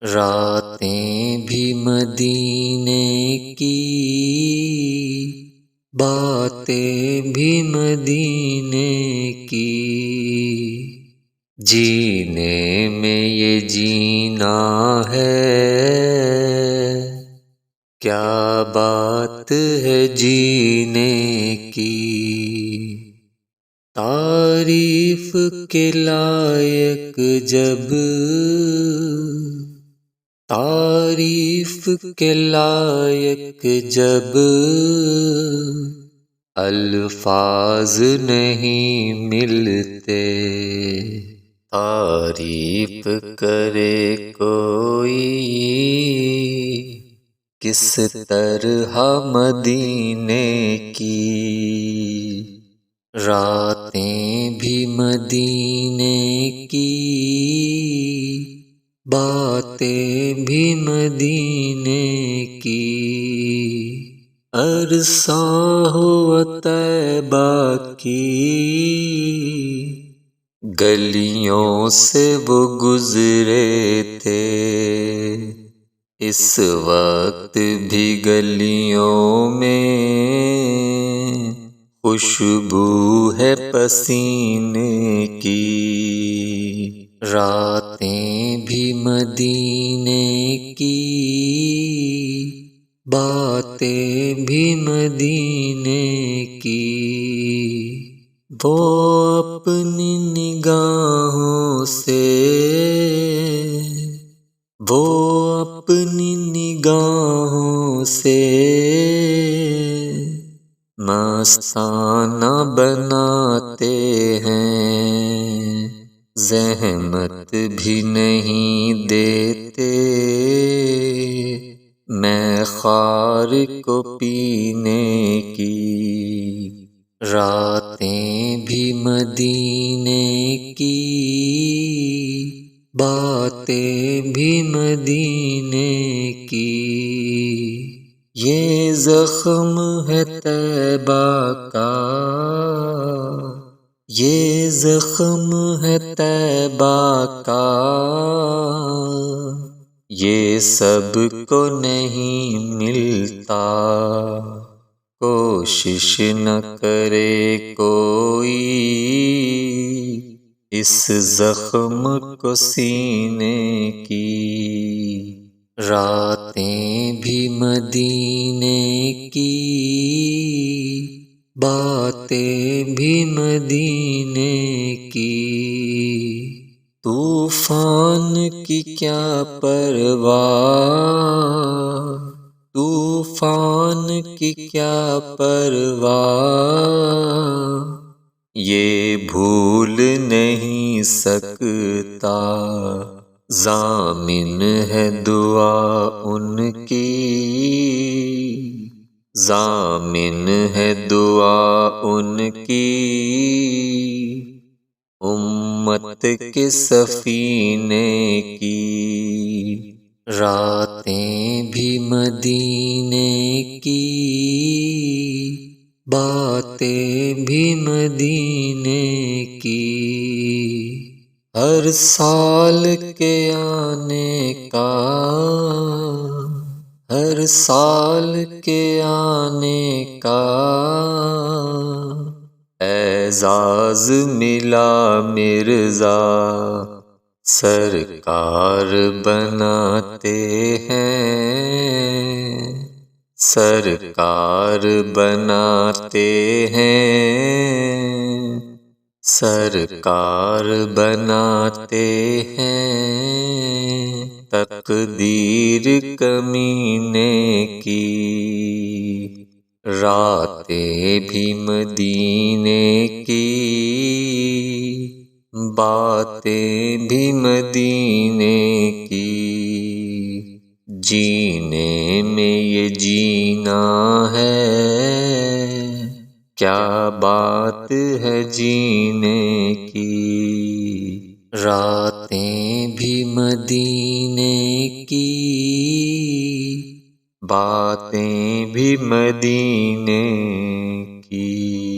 راتیں بھی مدینے کی، باتیں بھی مدینے کی، جینے میں یہ جینا ہے، کیا بات ہے جینے کی، تعریف کے لائق جب، تعریف کے لائق جب الفاظ نہیں ملتے، تعریف کرے کوئی کس طرح مدینے کی، راتیں بھی مدینے کی، باتیں بھی مدینے کی، عرصہ ہوا طیبہ کی گلیوں سے وہ گزرے تھے، اس وقت بھی گلیوں میں خوشبو ہے پسینے کی، راتیں بھی مدینے کی، باتیں بھی مدینے کی، وہ اپنی نگاہوں سے، وہ اپنی نگاہوں سے مستانہ بناتے ہیں، زحمت بھی نہیں دیتے میں خار کو پینے کی، راتیں بھی مدینے کی، باتیں بھی مدینے کی، یہ زخم ہے طیبہ کا، یہ زخم ہے طیبہ کا، یہ سب کو نہیں ملتا، کوشش نہ کرے کوئی اس زخم کو سینے کی، راتیں بھی مدینے کی، باتیں بھی مدینے کی، طوفان کی کیا پرواہ، طوفان کی کیا پرواہ، یہ بھول نہیں سکتا، ضامن ہے دعا ان کی، ضامن ہے دعا ان کی، امت کے سفینے کی، راتیں بھی مدینے کی، باتیں بھی مدینے کی، ہر سال کے آنے کا، ہر سال کے آنے کا اعزاز ملا مرزا، سرکار بناتے ہیں، سرکار بناتے ہیں، سرکار بناتے ہیں، تقدیر کمینے کی، راتیں بھی مدینے کی، باتیں بھی مدینے کی، جینے میں یہ جینا ہے، کیا بات ہے جینے کی، راتیں بھی مدینے کی، باتیں بھی مدینے کی۔